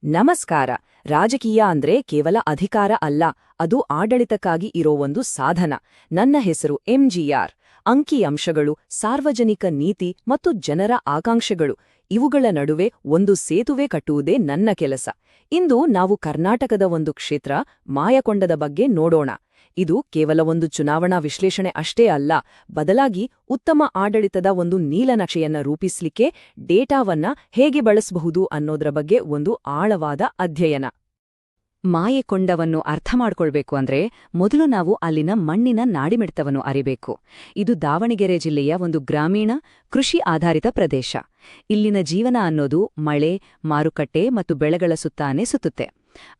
ನಮಸ್ಕಾರ. ರಾಜಕೀಯ ಅಂದ್ರೆ ಕೇವಲ ಅಧಿಕಾರ ಅಲ್ಲ, ಅದು ಆಡಳಿತಕ್ಕಾಗಿ ಇರೋ ಒಂದು ಸಾಧನ. ನನ್ನ ಹೆಸರು ಎಂಜಿಆರ್. ಅಂಕಿಅಂಶಗಳು, ಸಾರ್ವಜನಿಕ ನೀತಿ ಮತ್ತು ಜನರ ಆಕಾಂಕ್ಷೆಗಳು ಇವುಗಳ ನಡುವೆ ಒಂದು ಸೇತುವೆ ಕಟ್ಟುವುದೇ ನನ್ನ ಕೆಲಸ. ಇಂದು ನಾವು ಕರ್ನಾಟಕದ ಒಂದು ಕ್ಷೇತ್ರ ಮಾಯಕೊಂಡದ ಬಗ್ಗೆ ನೋಡೋಣ. ಇದು ಕೇವಲ ಒಂದು ಚುನಾವಣಾ ವಿಶ್ಲೇಷಣೆ ಅಷ್ಟೇ ಅಲ್ಲ, ಬದಲಾಗಿ ಉತ್ತಮ ಆಡಳಿತದ ಒಂದು ನೀಲನಕ್ಷೆಯನ್ನ ರೂಪಿಸ್ಲಿಕ್ಕೆ ಡೇಟಾವನ್ನ ಹೇಗೆ ಬಳಸಬಹುದು ಅನ್ನೋದ್ರ ಬಗ್ಗೆ ಒಂದು ಆಳವಾದ ಅಧ್ಯಯನ. ಮಾಯಕೊಂಡವನ್ನು ಅರ್ಥಮಾಡ್ಕೊಳ್ಬೇಕು ಅಂದ್ರೆ ಮೊದಲು ನಾವು ಅಲ್ಲಿನ ಮಣ್ಣಿನ ನಾಡಿಮಿಡಿತವನ್ನು ಅರಿಬೇಕು. ಇದು ದಾವಣಗೆರೆ ಜಿಲ್ಲೆಯ ಒಂದು ಗ್ರಾಮೀಣ ಕೃಷಿ ಆಧಾರಿತ ಪ್ರದೇಶ. ಇಲ್ಲಿನ ಜೀವನ ಅನ್ನೋದು ಮಳೆ, ಮಾರುಕಟ್ಟೆ ಮತ್ತು ಬೆಳೆಗಳ ಸುತ್ತಾನೇ ಸುತ್ತುತ್ತೆ.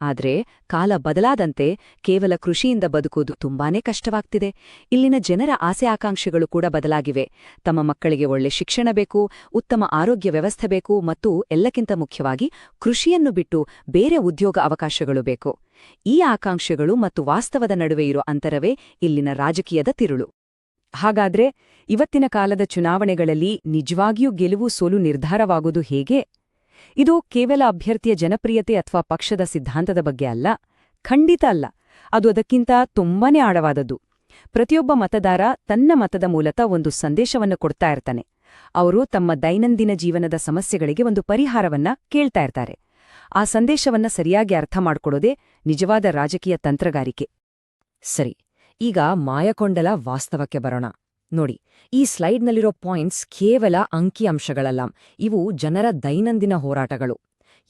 ಆದ್ರೆ ಕಾಲ ಬದಲಾದಂತೆ ಕೇವಲ ಕೃಷಿಯಿಂದ ಬದುಕುವುದು ತುಂಬಾನೇ ಕಷ್ಟವಾಗ್ತಿದೆ. ಇಲ್ಲಿನ ಜನರ ಆಸೆ ಆಕಾಂಕ್ಷೆಗಳು ಕೂಡ ಬದಲಾಗಿವೆ. ತಮ್ಮ ಮಕ್ಕಳಿಗೆ ಒಳ್ಳೆ ಶಿಕ್ಷಣ ಬೇಕು, ಉತ್ತಮ ಆರೋಗ್ಯ ವ್ಯವಸ್ಥೆ ಬೇಕು ಮತ್ತು ಎಲ್ಲಕ್ಕಿಂತ ಮುಖ್ಯವಾಗಿ ಕೃಷಿಯನ್ನು ಬಿಟ್ಟು ಬೇರೆ ಉದ್ಯೋಗ ಅವಕಾಶಗಳು ಬೇಕು. ಈ ಆಕಾಂಕ್ಷೆಗಳು ಮತ್ತು ವಾಸ್ತವದ ನಡುವೆ ಇರೋ ಅಂತರವೇ ಇಲ್ಲಿನ ರಾಜಕೀಯದ ತಿರುಳು. ಹಾಗಾದ್ರೆ ಇವತ್ತಿನ ಕಾಲದ ಚುನಾವಣೆಗಳಲ್ಲಿ ನಿಜವಾಗಿಯೂ ಗೆಲುವು ಸೋಲು ನಿರ್ಧಾರವಾಗುವುದು ಹೇಗೆ? ಇದು ಕೇವಲ ಅಭ್ಯರ್ಥಿಯ ಜನಪ್ರಿಯತೆ ಅಥವಾ ಪಕ್ಷದ ಸಿದ್ಧಾಂತದ ಬಗ್ಗೆ ಅಲ್ಲ, ಖಂಡಿತ ಅಲ್ಲ. ಅದು ಅದಕ್ಕಿಂತ ತುಂಬಾನೇ ಆಳವಾದದ್ದು. ಪ್ರತಿಯೊಬ್ಬ ಮತದಾರ ತನ್ನ ಮತದ ಮೂಲಕ ಒಂದು ಸಂದೇಶವನ್ನು ಕೊಡ್ತಾ ಇರ್ತಾನೆ. ಅವರು ತಮ್ಮ ದೈನಂದಿನ ಜೀವನದ ಸಮಸ್ಯೆಗಳಿಗೆ ಒಂದು ಪರಿಹಾರವನ್ನ ಕೇಳ್ತಾ ಇರ್ತಾರೆ. ಆ ಸಂದೇಶವನ್ನ ಸರಿಯಾಗಿ ಅರ್ಥ ಮಾಡ್ಕೊಳ್ಳೋದೇ ನಿಜವಾದ ರಾಜಕೀಯ ತಂತ್ರಗಾರಿಕೆ. ಸರಿ, ಈಗ ಮಾಯಕೊಂಡಲ ವಾಸ್ತವಕ್ಕೆ ಬರೋಣ. ನೋಡಿ, ಈ ಸ್ಲೈಡ್ನಲ್ಲಿರೋ ಪಾಯಿಂಟ್ಸ್ ಕೇವಲ ಅಂಕಿಅಂಶಗಳಲ್ಲ, ಇವು ಜನರ ದೈನಂದಿನ ಹೋರಾಟಗಳು.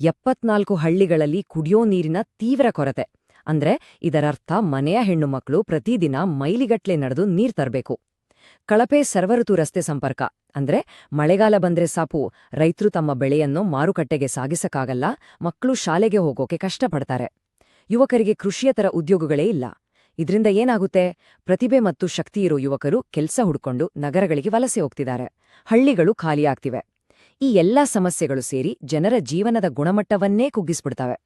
74 ಹಳ್ಳಿಗಳಲ್ಲಿ ಕುಡಿಯೋ ನೀರಿನ ತೀವ್ರ ಕೊರತೆ. ಅಂದ್ರೆ ಇದರರ್ಥ ಮನೆಯ ಹೆಣ್ಣು ಮಕ್ಕಳು ಪ್ರತಿದಿನ ಮೈಲಿಗಟ್ಲೆ ನಡೆದು ನೀರ್ ತರಬೇಕು. ಕಳಪೆ ಸರ್ವಋತು ರಸ್ತೆ ಸಂಪರ್ಕ. ಅಂದ್ರೆ ಮಳೆಗಾಲ ಬಂದ್ರೆ ಸಾಕು, ರೈತರು ತಮ್ಮ ಬೆಳೆಯನ್ನು ಮಾರುಕಟ್ಟೆಗೆ ಸಾಗಿಸಕ್ಕಾಗಲ್ಲ, ಮಕ್ಕಳು ಶಾಲೆಗೆ ಹೋಗೋಕೆ ಕಷ್ಟಪಡ್ತಾರೆ. ಯುವಕರಿಗೆ ಕೃಷಿಯೇತರ ಉದ್ಯೋಗಗಳೇ ಇಲ್ಲ. ಇದ್ರಿಂದ ಏನಾಗುತ್ತೆ? ಪ್ರತಿಭೆ ಮತ್ತು ಶಕ್ತಿಯಿರೋ ಯುವಕರು ಕೆಲ್ಸ ಹುಡ್ಕೊಂಡು ನಗರಗಳಿಗೆ ವಲಸೆ ಹೋಗ್ತಿದ್ದಾರೆ. ಹಳ್ಳಿಗಳು ಖಾಲಿಯಾಗ್ತಿವೆ. ಈ ಎಲ್ಲಾ ಸಮಸ್ಯೆಗಳು ಸೇರಿ ಜನರ ಜೀವನದ ಗುಣಮಟ್ಟವನ್ನೇ ಕುಗ್ಗಿಸ್ಬಿಡ್ತವೆ.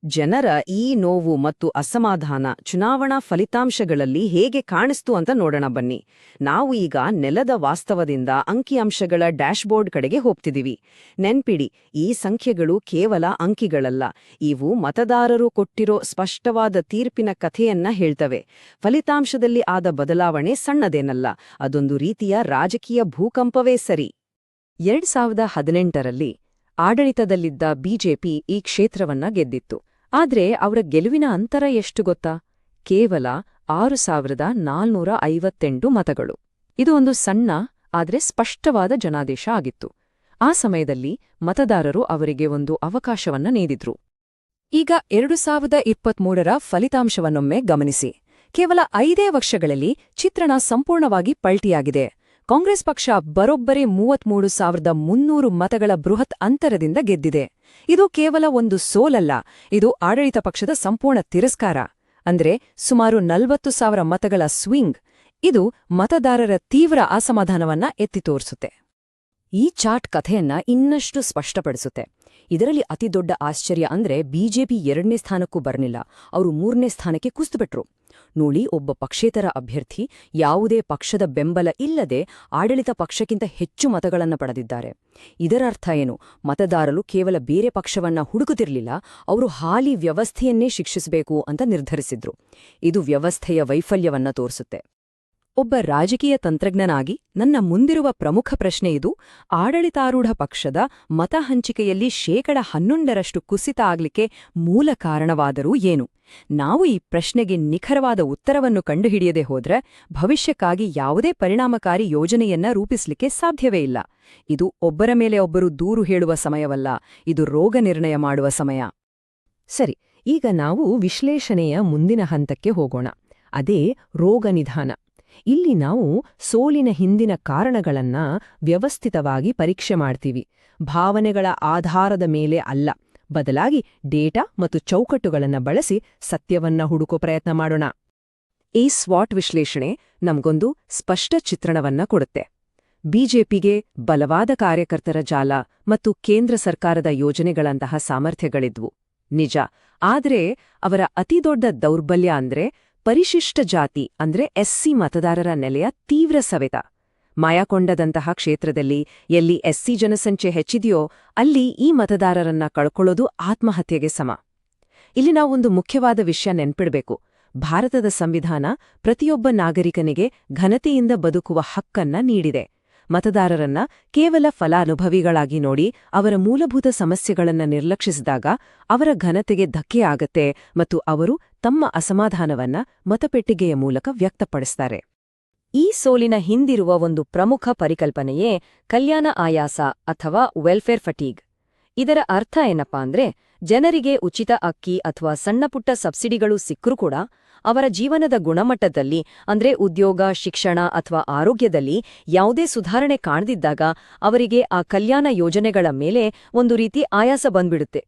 ಜನರ ಈ ನೋವು ಮತ್ತು ಅಸಮಾಧಾನ ಚುನಾವಣಾ ಫಲಿತಾಂಶಗಳಲ್ಲಿ ಹೇಗೆ ಕಾಣಿಸ್ತು ಅಂತ ನೋಡೋಣ ಬನ್ನಿ. ನಾವು ಈಗ ನೆಲದ ವಾಸ್ತವದಿಂದ ಅಂಕಿಅಂಶಗಳ ಡ್ಯಾಶ್ಬೋರ್ಡ್ ಕಡೆಗೆ ಹೋಗ್ತಿದೀವಿ. ನೆನ್ಪಿಡಿ, ಈ ಸಂಖ್ಯೆಗಳು ಕೇವಲ ಅಂಕಿಗಳಲ್ಲ, ಇವು ಮತದಾರರು ಕೊಟ್ಟಿರೋ ಸ್ಪಷ್ಟವಾದ ತೀರ್ಪಿನ ಕಥೆಯನ್ನ ಹೇಳ್ತವೆ. ಫಲಿತಾಂಶದಲ್ಲಿ ಆದ ಬದಲಾವಣೆ ಸಣ್ಣದೇನಲ್ಲ, ಅದೊಂದು ರೀತಿಯ ರಾಜಕೀಯ ಭೂಕಂಪವೇ ಸರಿ. 2018ರಲ್ಲಿ ಆಡಳಿತದಲ್ಲಿದ್ದ ಬಿಜೆಪಿ ಈ ಕ್ಷೇತ್ರವನ್ನ ಗೆದ್ದಿತ್ತು. ಆದ್ರೆ ಅವರ ಗೆಲುವಿನ ಅಂತರ ಎಷ್ಟು ಗೊತ್ತಾ? ಕೇವಲ 6458 ಮತಗಳು. ಇದು ಒಂದು ಸಣ್ಣ ಆದ್ರೆ ಸ್ಪಷ್ಟವಾದ ಜನಾದೇಶ ಆಗಿತ್ತು. ಆ ಸಮಯದಲ್ಲಿ ಮತದಾರರು ಅವರಿಗೆ ಒಂದು ಅವಕಾಶವನ್ನ ನೀಡಿದ್ರು. ಈಗ 2023ರ ಫಲಿತಾಂಶವನ್ನೊಮ್ಮೆ ಗಮನಿಸಿ. ಕೇವಲ 5 ವರ್ಷಗಳಲ್ಲಿ ಚಿತ್ರಣ ಸಂಪೂರ್ಣವಾಗಿ ಪಲ್ಟಿಯಾಗಿದೆ. ಕಾಂಗ್ರೆಸ್ ಪಕ್ಷ ಬರೋಬ್ಬರಿ 33,300 ಮತಗಳ ಬೃಹತ್ ಅಂತರದಿಂದ ಗೆದ್ದಿದೆ. ಇದು ಕೇವಲ ಒಂದು ಸೋಲಲ್ಲ, ಇದು ಆಡಳಿತ ಪಕ್ಷದ ಸಂಪೂರ್ಣ ತಿರಸ್ಕಾರ. ಅಂದ್ರೆ ಸುಮಾರು 40,000 ಮತಗಳ ಸ್ವಿಂಗ್. ಇದು ಮತದಾರರ ತೀವ್ರ ಅಸಮಾಧಾನವನ್ನ ಎತ್ತಿ ತೋರಿಸುತ್ತೆ. ಈ ಚಾರ್ಟ್ ಕಥೆಯನ್ನ ಇನ್ನಷ್ಟು ಸ್ಪಷ್ಟಪಡಿಸುತ್ತೆ. ಇದರಲ್ಲಿ ಅತಿದೊಡ್ಡ ಆಶ್ಚರ್ಯ ಅಂದ್ರೆ ಬಿಜೆಪಿ 2ನೇ ಸ್ಥಾನಕ್ಕೂ ಬರ್ನಿಲ್ಲ, ಅವರು 3ನೇ ಸ್ಥಾನಕ್ಕೆ ಕುಸಿದುಬಿಟ್ರು. ನೋಡಿ, ಒಬ್ಬ ಪಕ್ಷೇತರ ಅಭ್ಯರ್ಥಿ ಯಾವುದೇ ಪಕ್ಷದ ಬೆಂಬಲ ಇಲ್ಲದೆ ಆಡಳಿತ ಪಕ್ಷಕ್ಕಿಂತ ಹೆಚ್ಚು ಮತಗಳನ್ನು ಪಡೆದಿದ್ದಾರೆ. ಇದರ ಅರ್ಥ ಏನು? ಮತದಾರರು ಕೇವಲ ಬೇರೆ ಪಕ್ಷವನ್ನ ಹುಡುಕುತ್ತಿರಲಿಲ್ಲ, ಅವರು ಹಾಲಿ ವ್ಯವಸ್ಥೆಯನ್ನೇ ಶಿಕ್ಷಿಸಬೇಕು ಅಂತ ನಿರ್ಧರಿಸಿದ್ರು. ಇದು ವ್ಯವಸ್ಥೆಯ ವೈಫಲ್ಯವನ್ನ ತೋರಿಸುತ್ತೆ. ಒಬ್ಬ ರಾಜಕೀಯ ತಂತ್ರಜ್ಞನಾಗಿ ನನ್ನ ಮುಂದಿರುವ ಪ್ರಮುಖ ಪ್ರಶ್ನೆ ಇದು: ಆಡಳಿತಾರೂಢ ಪಕ್ಷದ ಮತ ಹಂಚಿಕೆಯಲ್ಲಿ 11% ಕುಸಿತ ಆಗ್ಲಿಕ್ಕೆ ಮೂಲ ಕಾರಣವಾದರೂ ಏನು? ನಾವು ಈ ಪ್ರಶ್ನೆಗೆ ನಿಖರವಾದ ಉತ್ತರವನ್ನು ಕಂಡುಹಿಡಿಯದೆ ಹೋದ್ರೆ ಭವಿಷ್ಯಕ್ಕಾಗಿ ಯಾವುದೇ ಪರಿಣಾಮಕಾರಿ ಯೋಜನೆಯನ್ನ ರೂಪಿಸಲಿಕ್ಕೆ ಸಾಧ್ಯವೇ ಇಲ್ಲ. ಇದು ಒಬ್ಬರ ಮೇಲೆ ಒಬ್ಬರು ದೂರು ಹೇಳುವ ಸಮಯವಲ್ಲ, ಇದು ರೋಗ ನಿರ್ಣಯ ಮಾಡುವ ಸಮಯ. ಸರಿ, ಈಗ ನಾವು ವಿಶ್ಲೇಷಣೆಯ ಮುಂದಿನ ಹಂತಕ್ಕೆ ಹೋಗೋಣ. ಅದೇ ರೋಗ ನಿಧಾನ. ಇಲ್ಲಿ ನಾವು ಸೋಲಿನ ಹಿಂದಿನ ಕಾರಣಗಳನ್ನ ವ್ಯವಸ್ಥಿತವಾಗಿ ಪರೀಕ್ಷೆ ಮಾಡ್ತೀವಿ. ಭಾವನೆಗಳ ಆಧಾರದ ಮೇಲೆ ಅಲ್ಲ, ಬದಲಾಗಿ ಡೇಟಾ ಮತ್ತು ಚೌಕಟ್ಟುಗಳನ್ನು ಬಳಸಿ ಸತ್ಯವನ್ನ ಹುಡುಕೋ ಪ್ರಯತ್ನ ಮಾಡೋಣ. ಈ ಸ್ವಾಟ್ ವಿಶ್ಲೇಷಣೆ ನಮಗೊಂದು ಸ್ಪಷ್ಟ ಚಿತ್ರಣವನ್ನ ಕೊಡುತ್ತೆ. ಬಿಜೆಪಿಗೆ ಬಲವಾದ ಕಾರ್ಯಕರ್ತರ ಜಾಲ ಮತ್ತು ಕೇಂದ್ರ ಸರ್ಕಾರದ ಯೋಜನೆಗಳಂತಹ ಸಾಮರ್ಥ್ಯಗಳಿದ್ವು, ನಿಜ. ಆದ್ರೆ ಅವರ ಅತಿದೊಡ್ಡ ದೌರ್ಬಲ್ಯ ಅಂದ್ರೆ ಪರಿಶಿಷ್ಟ ಜಾತಿ ಅಂದ್ರೆ ಎಸ್ಸಿ ಮತದಾರರ ನೆಲೆಯ ತೀವ್ರ ಸವೆತ. ಮಾಯಕೊಂಡದಂತಹ ಕ್ಷೇತ್ರದಲ್ಲಿ ಎಲ್ಲಿ ಎಸ್ಸಿ ಜನಸಂಖ್ಯೆ ಹೆಚ್ಚಿದೆಯೋ ಅಲ್ಲಿ ಈ ಮತದಾರರನ್ನ ಕಳ್ಕೊಳ್ಳೋದು ಆತ್ಮಹತ್ಯೆಗೆ ಸಮ. ಇಲ್ಲಿ ನಾವೊಂದು ಮುಖ್ಯವಾದ ವಿಷಯ ನೆನ್ಪಿಡ್ಬೇಕು. ಭಾರತದ ಸಂವಿಧಾನ ಪ್ರತಿಯೊಬ್ಬ ನಾಗರಿಕನಿಗೆ ಘನತೆಯಿಂದ ಬದುಕುವ ಹಕ್ಕನ್ನ ನೀಡಿದೆ. ಮತದಾರರನ್ನ ಕೇವಲ ಫಲಾನುಭವಿಗಳಾಗಿ ನೋಡಿ ಅವರ ಮೂಲಭೂತ ಸಮಸ್ಯೆಗಳನ್ನ ನಿರ್ಲಕ್ಷಿಸಿದಾಗ ಅವರ ಘನತೆಗೆ ಧಕ್ಕೆಯಾಗತ್ತೆ ಮತ್ತು ಅವರು ತಮ್ಮ ಅಸಮಾಧಾನವನ್ನ ಮತಪೆಟ್ಟಿಗೆಯ ಮೂಲಕ ವ್ಯಕ್ತಪಡಿಸ್ತಾರೆ. ಈ ಸೋಲಿನ ಹಿಂದಿರುವ ಒಂದು ಪ್ರಮುಖ ಪರಿಕಲ್ಪನೆಯೇ ಕಲ್ಯಾಣ ಆಯಾಸ ಅಥವಾ ವೆಲ್ಫೇರ್ ಫಟೀಗ್. ಇದರ ಅರ್ಥ ಏನಪ್ಪಾ ಅಂದ್ರೆ, ಜನರಿಗೆ ಉಚಿತ ಅಕ್ಕಿ ಅಥವಾ ಸಣ್ಣಪುಟ್ಟ ಸಬ್ಸಿಡಿಗಳು ಸಿಕ್ಕರೂ ಕೂಡ ಅವರ ಜೀವನದ ಗುಣಮಟ್ಟದಲ್ಲಿ ಅಂದ್ರೆ ಉದ್ಯೋಗ, ಶಿಕ್ಷಣ ಅಥವಾ ಆರೋಗ್ಯದಲ್ಲಿ ಯಾವುದೇ ಸುಧಾರಣೆ ಕಾಣದಿದ್ದಾಗ ಅವರಿಗೆ ಆ ಕಲ್ಯಾಣ ಯೋಜನೆಗಳ ಮೇಲೆ ಒಂದು ರೀತಿ ಆಯಾಸ ಬಂದ್ಬಿಡುತ್ತೆ.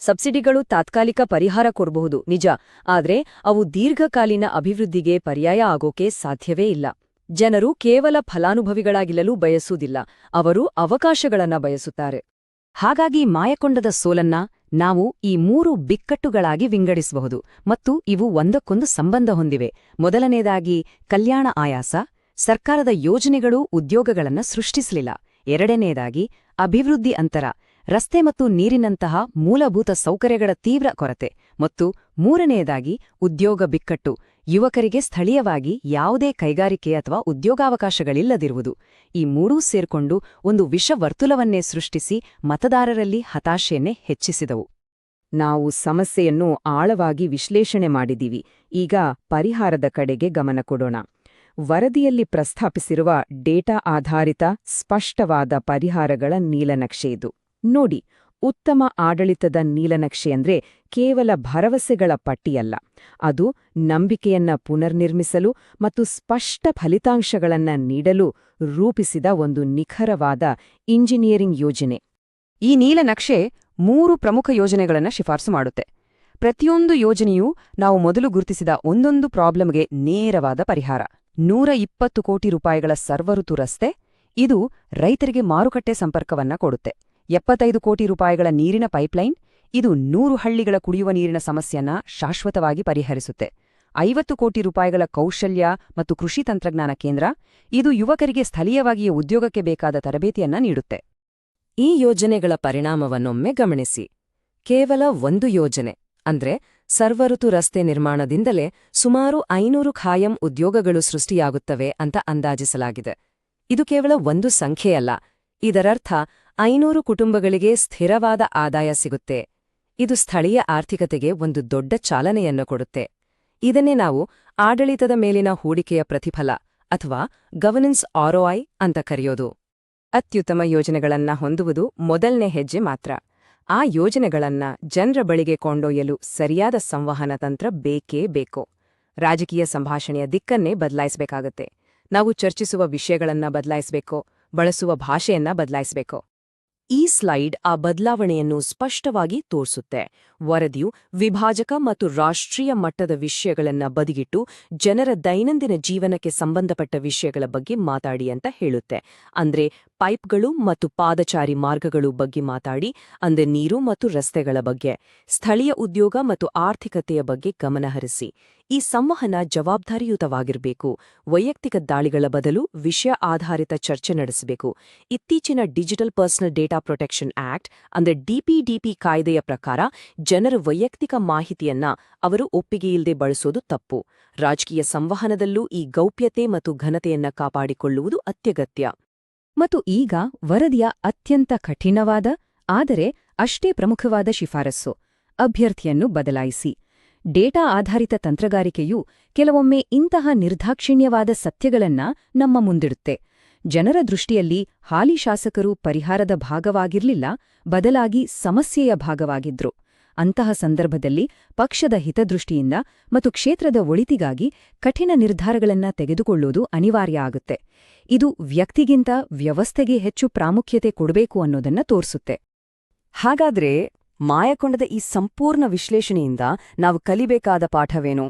ಸಬ್ಸಿಡಿಗಳು ತಾತ್ಕಾಲಿಕ ಪರಿಹಾರ ಕೊಡಬಹುದು ನಿಜ, ಆದ್ರೆ ಅವು ದೀರ್ಘಕಾಲೀನ ಅಭಿವೃದ್ಧಿಗೆ ಪರ್ಯಾಯ ಆಗೋಕೆ ಸಾಧ್ಯವೇ ಇಲ್ಲ. ಜನರು ಕೇವಲ ಫಲಾನುಭವಿಗಳಾಗಿರಲು ಬಯಸುವುದಿಲ್ಲ, ಅವರು ಅವಕಾಶಗಳನ್ನ ಬಯಸುತ್ತಾರೆ. ಹಾಗಾಗಿ ಮಾಯಕೊಂಡದ ಸೋಲನ್ನ ನಾವು ಈ 3 ಬಿಕ್ಕಟ್ಟುಗಳಾಗಿ ವಿಂಗಡಿಸಬಹುದು ಮತ್ತು ಇವು ಒಂದಕ್ಕೊಂದು ಸಂಬಂಧ ಹೊಂದಿವೆ. ಮೊದಲನೇದಾಗಿ ಕಲ್ಯಾಣ ಆಯಾಸ, ಸರ್ಕಾರದ ಯೋಜನೆಗಳು ಉದ್ಯೋಗಗಳನ್ನ ಸೃಷ್ಟಿಸಲಿಲ್ಲ. ಎರಡನೇದಾಗಿ ಅಭಿವೃದ್ಧಿ ಅಂತರ, ರಸ್ತೆ ಮತ್ತು ನೀರಿನಂತಹ ಮೂಲಭೂತ ಸೌಕರ್ಯಗಳ ತೀವ್ರ ಕೊರತೆ. ಮತ್ತು ಮೂರನೆಯದಾಗಿ ಉದ್ಯೋಗ ಬಿಕ್ಕಟ್ಟು, ಯುವಕರಿಗೆ ಸ್ಥಳೀಯವಾಗಿ ಯಾವುದೇ ಕೈಗಾರಿಕೆ ಅಥವಾ ಉದ್ಯೋಗಾವಕಾಶಗಳಿಲ್ಲದಿರುವುದು. ಈ ಮೂರೂ ಸೇರ್ಕೊಂಡು ಒಂದು ವಿಷವರ್ತುಲವನ್ನೇ ಸೃಷ್ಟಿಸಿ ಮತದಾರರಲ್ಲಿ ಹತಾಶೆಯನ್ನೇ ಹೆಚ್ಚಿಸಿದವು. ನಾವು ಸಮಸ್ಯೆಯನ್ನು ಆಳವಾಗಿ ವಿಶ್ಲೇಷಣೆ ಮಾಡಿದೀವಿ. ಈಗ ಪರಿಹಾರದ ಕಡೆಗೆ ಗಮನ ಕೊಡೋಣ. ವರದಿಯಲ್ಲಿ ಪ್ರಸ್ತಾಪಿಸಿರುವ ಡೇಟಾ ಆಧಾರಿತ ಸ್ಪಷ್ಟವಾದ ಪರಿಹಾರಗಳ ನೀಲನಕ್ಷೆ ಇದು. ನೋಡಿ, ಉತ್ತಮ ಆಡಳಿತದ ನೀಲನಕ್ಷೆ ಅಂದ್ರೆ ಕೇವಲ ಭರವಸೆಗಳ ಪಟ್ಟಿಯಲ್ಲ, ಅದು ನಂಬಿಕೆಯನ್ನ ಪುನರ್ನಿರ್ಮಿಸಲು ಮತ್ತು ಸ್ಪಷ್ಟ ಫಲಿತಾಂಶಗಳನ್ನ ನೀಡಲು ರೂಪಿಸಿದ ಒಂದು ನಿಖರವಾದ ಇಂಜಿನಿಯರಿಂಗ್ ಯೋಜನೆ. ಈ ನೀಲನಕ್ಷೆ 3 ಪ್ರಮುಖ ಯೋಜನೆಗಳನ್ನು ಶಿಫಾರಸು ಮಾಡುತ್ತೆ. ಪ್ರತಿಯೊಂದು ಯೋಜನೆಯೂ ನಾವು ಮೊದಲು ಗುರುತಿಸಿದ ಒಂದೊಂದು ಪ್ರಾಬ್ಲಮ್ಗೆ ನೇರವಾದ ಪರಿಹಾರ. 120 ಕೋಟಿ ರೂಪಾಯಿಗಳ ಸರ್ವಋತು ರಸ್ತೆ, ಇದು ರೈತರಿಗೆ ಮಾರುಕಟ್ಟೆ ಸಂಪರ್ಕವನ್ನ ಕೊಡುತ್ತೆ. 75 ಕೋಟಿ ರೂಪಾಯಿಗಳ ನೀರಿನ ಪೈಪ್ಲೈನ್, ಇದು 100 ಹಳ್ಳಿಗಳ ಕುಡಿಯುವ ನೀರಿನ ಸಮಸ್ಯೆಯನ್ನ ಶಾಶ್ವತವಾಗಿ ಪರಿಹರಿಸುತ್ತೆ. 50 ಕೋಟಿ ರೂಪಾಯಿಗಳ ಕೌಶಲ್ಯ ಮತ್ತು ಕೃಷಿ ತಂತ್ರಜ್ಞಾನ ಕೇಂದ್ರ, ಇದು ಯುವಕರಿಗೆ ಸ್ಥಳೀಯವಾಗಿಯೇ ಉದ್ಯೋಗಕ್ಕೆ ಬೇಕಾದ ತರಬೇತಿಯನ್ನ ನೀಡುತ್ತೆ. ಈ ಯೋಜನೆಗಳ ಪರಿಣಾಮವನ್ನೊಮ್ಮೆ ಗಮನಿಸಿ. ಕೇವಲ ಒಂದು ಯೋಜನೆ ಅಂದ್ರೆ ಸರ್ವಋತು ರಸ್ತೆ ನಿರ್ಮಾಣದಿಂದಲೇ ಸುಮಾರು 500 ಖಾಯಂ ಉದ್ಯೋಗಗಳು ಸೃಷ್ಟಿಯಾಗುತ್ತವೆ ಅಂತ ಅಂದಾಜಿಸಲಾಗಿದೆ. ಇದು ಕೇವಲ ಒಂದು ಸಂಖ್ಯೆಯಲ್ಲ, ಇದರರ್ಥ 500 ಕುಟುಂಬಗಳಿಗೆ ಸ್ಥಿರವಾದ ಆದಾಯ ಸಿಗುತ್ತೆ. ಇದು ಸ್ಥಳೀಯ ಆರ್ಥಿಕತೆಗೆ ಒಂದು ದೊಡ್ಡ ಚಾಲನೆಯನ್ನು ಕೊಡುತ್ತೆ. ಇದನ್ನೇ ನಾವು ಆಡಳಿತದ ಮೇಲಿನ ಹೂಡಿಕೆಯ ಪ್ರತಿಫಲ ಅಥವಾ ಗವರ್ನೆನ್ಸ್ ROI ಅಂತ ಕರೆಯೋದು. ಅತ್ಯುತ್ತಮ ಯೋಜನೆಗಳನ್ನ ಹೊಂದುವುದು ಮೊದಲನೇ ಹೆಜ್ಜೆ ಮಾತ್ರ. ಆ ಯೋಜನೆಗಳನ್ನ ಜನರ ಬಳಿಗೆ ಕೊಂಡೊಯ್ಯಲು ಸರಿಯಾದ ಸಂವಹನ ತಂತ್ರ ಬೇಕೇ ಬೇಕು. ರಾಜಕೀಯ ಸಂಭಾಷಣೆಯ ದಿಕ್ಕನ್ನೇ ಬದಲಾಯಿಸಬೇಕಾಗತ್ತೆ. ನಾವು ಚರ್ಚಿಸುವ ವಿಷಯಗಳನ್ನ ಬದಲಾಯಿಸಬೇಕು, ಬಳಸುವ ಭಾಷೆಯನ್ನ ಬದಲಾಯಿಸಬೇಕು. ಈ ಸ್ಲೈಡ್ ಆ ಬದಲಾವಣೆಯನ್ನು ಸ್ಪಷ್ಟವಾಗಿ ತೋರಿಸುತ್ತೆ. ವರದಿಯು ವಿಭಾಜಕ ಮತ್ತು ರಾಷ್ಟ್ರೀಯ ಮಟ್ಟದ ವಿಷಯಗಳನ್ನ ಬದಿಗಿಟ್ಟು ಜನರ ದೈನಂದಿನ ಜೀವನಕ್ಕೆ ಸಂಬಂಧಪಟ್ಟ ವಿಷಯಗಳ ಬಗ್ಗೆ ಮಾತಾಡಿ ಅಂತ ಹೇಳುತ್ತೆ. ಅಂದ್ರೆ ಪೈಪ್ಗಳು ಮತ್ತು ಪಾದಚಾರಿ ಮಾರ್ಗಗಳು ಬಗ್ಗೆ ಮಾತಾಡಿ, ಅಂದ್ರೆ ನೀರು ಮತ್ತು ರಸ್ತೆಗಳ ಬಗ್ಗೆ, ಸ್ಥಳೀಯ ಉದ್ಯೋಗ ಮತ್ತು ಆರ್ಥಿಕತೆಯ ಬಗ್ಗೆ ಗಮನಹರಿಸಿ. ಈ ಸಂವಹನ ಜವಾಬ್ದಾರಿಯುತವಾಗಿರಬೇಕು. ವೈಯಕ್ತಿಕ ದಾಳಿಗಳ ಬದಲು ವಿಷಯ ಆಧಾರಿತ ಚರ್ಚೆ ನಡೆಸಬೇಕು. ಇತ್ತೀಚಿನ digital personal data protection act ಅಂದ್ರೆ DPDP ಕಾಯ್ದೆಯ ಪ್ರಕಾರ ಜನರ ವೈಯಕ್ತಿಕ ಮಾಹಿತಿಯನ್ನ ಅವರು ಒಪ್ಪಿಗೆಯಿಲ್ಲದೆ ಬಳಸೋದು ತಪ್ಪು. ರಾಜಕೀಯ ಸಂವಹನದಲ್ಲೂ ಈ ಗೌಪ್ಯತೆ ಮತ್ತು ಘನತೆಯನ್ನ ಕಾಪಾಡಿಕೊಳ್ಳುವುದು ಅತ್ಯಗತ್ಯ. ಮತ್ತು ಈಗ ವರದಿಯ ಅತ್ಯಂತ ಕಠಿಣವಾದ ಆದರೆ ಅಷ್ಟೇ ಪ್ರಮುಖವಾದ ಶಿಫಾರಸ್ಸು: ಅಭ್ಯರ್ಥಿಯನ್ನು ಬದಲಾಯಿಸಿ. ಡೇಟಾ ಆಧಾರಿತ ತಂತ್ರಗಾರಿಕೆಯು ಕೆಲವೊಮ್ಮೆ ಇಂತಹ ನಿರ್ದಾಕ್ಷಿಣ್ಯವಾದ ಸತ್ಯಗಳನ್ನ ನಮ್ಮ ಮುಂದಿಡುತ್ತೆ. ಜನರ ದೃಷ್ಟಿಯಲ್ಲಿ ಹಾಲಿ ಶಾಸಕರು ಪರಿಹಾರದ ಭಾಗವಾಗಿರ್ಲಿಲ್ಲ, ಬದಲಾಗಿ ಸಮಸ್ಯೆಯ ಭಾಗವಾಗಿದ್ರು. ಅಂತಹ ಸಂದರ್ಭದಲ್ಲಿ ಪಕ್ಷದ ಹಿತದೃಷ್ಟಿಯಿಂದ ಮತ್ತು ಕ್ಷೇತ್ರದ ಒಳಿತಿಗಾಗಿ ಕಠಿಣ ನಿರ್ಧಾರಗಳನ್ನ ತೆಗೆದುಕೊಳ್ಳುವುದು ಅನಿವಾರ್ಯ ಆಗುತ್ತೆ. ಇದು ವ್ಯಕ್ತಿಗಿಂತ ವ್ಯವಸ್ಥೆಗೆ ಹೆಚ್ಚು ಪ್ರಾಮುಖ್ಯತೆ ಕೊಡಬೇಕು ಅನ್ನೋದನ್ನ ತೋರಿಸುತ್ತೆ. ಹಾಗಾದ್ರೆ ಮಾಯಕೊಂಡದ ಈ ಸಂಪೂರ್ಣ ವಿಶ್ಲೇಷಣೆಯಿಂದ ನಾವು ಕಲಿಬೇಕಾದ ಪಾಠವೇನು?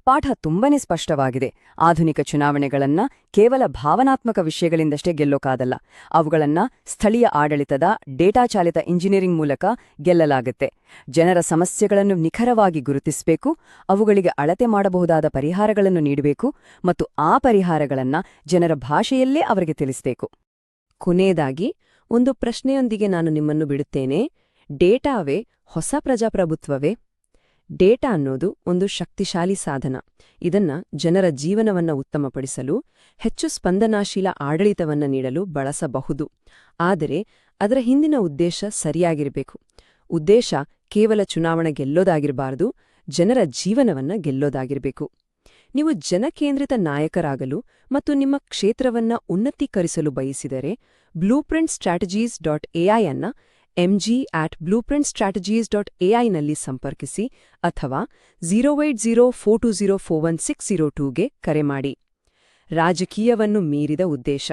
ಪಾಠ ತುಂಬನೇ ಸ್ಪಷ್ಟವಾಗಿದೆ. ಆಧುನಿಕ ಚುನಾವಣೆಗಳನ್ನ ಕೇವಲ ಭಾವನಾತ್ಮಕ ವಿಷಯಗಳಿಂದಷ್ಟೇ ಗೆಲ್ಲೋಕಾದಲ್ಲ. ಅವುಗಳನ್ನ ಸ್ಥಳೀಯ ಆಡಳಿತದ ಡೇಟಾ ಚಾಲಿತ ಇಂಜಿನಿಯರಿಂಗ್ ಮೂಲಕ ಗೆಲ್ಲಲಾಗುತ್ತೆ. ಜನರ ಸಮಸ್ಯೆಗಳನ್ನು ನಿಖರವಾಗಿ ಗುರುತಿಸಬೇಕು, ಅವುಗಳಿಗೆ ಅಳತೆ ಮಾಡಬಹುದಾದ ಪರಿಹಾರಗಳನ್ನು ನೀಡಬೇಕು ಮತ್ತು ಆ ಪರಿಹಾರಗಳನ್ನ ಜನರ ಭಾಷೆಯಲ್ಲೇ ಅವರಿಗೆ ತಿಳಿಸಬೇಕು. ಕೊನೆಯದಾಗಿ ಒಂದು ಪ್ರಶ್ನೆಯೊಂದಿಗೆ ನಾನು ನಿಮ್ಮನ್ನು ಬಿಡುತ್ತೇನೆ. ಡೇಟಾವೇ ಹೊಸ ಪ್ರಜಾಪ್ರಭುತ್ವವೇ? ಡೇಟಾ ಅನ್ನೋದು ಒಂದು ಶಕ್ತಿಶಾಲಿ ಸಾಧನ. ಇದನ್ನ ಜನರ ಜೀವನವನ್ನ ಉತ್ತಮಪಡಿಸಲು, ಹೆಚ್ಚು ಸ್ಪಂದನಾಶೀಲ ಆಡಳಿತವನ್ನ ನೀಡಲು ಬಳಸಬಹುದು. ಆದರೆ ಅದರ ಹಿಂದಿನ ಉದ್ದೇಶ ಸರಿಯಾಗಿರಬೇಕು. ಉದ್ದೇಶ ಕೇವಲ ಚುನಾವಣೆ ಗೆಲ್ಲೋದಾಗಿರಬಾರದು, ಜನರ ಜೀವನವನ್ನ ಗೆಲ್ಲೋದಾಗಿರಬೇಕು. ನೀವು ಜನಕೇಂದ್ರಿತ ನಾಯಕರಾಗಲು ಮತ್ತು ನಿಮ್ಮ ಕ್ಷೇತ್ರವನ್ನ ಉನ್ನತೀಕರಿಸಲು ಬಯಸಿದರೆ blueprintstrategies.ai ಅನ್ನ mg@blueprintstrategies.ai ನಲ್ಲಿ ಸಂಪರ್ಕಿಸಿ ಅಥವಾ 08042041602ಗೆ ಕರೆ ಮಾಡಿ. ರಾಜಕೀಯವನ್ನು ಮೀರಿದ ಉದ್ದೇಶ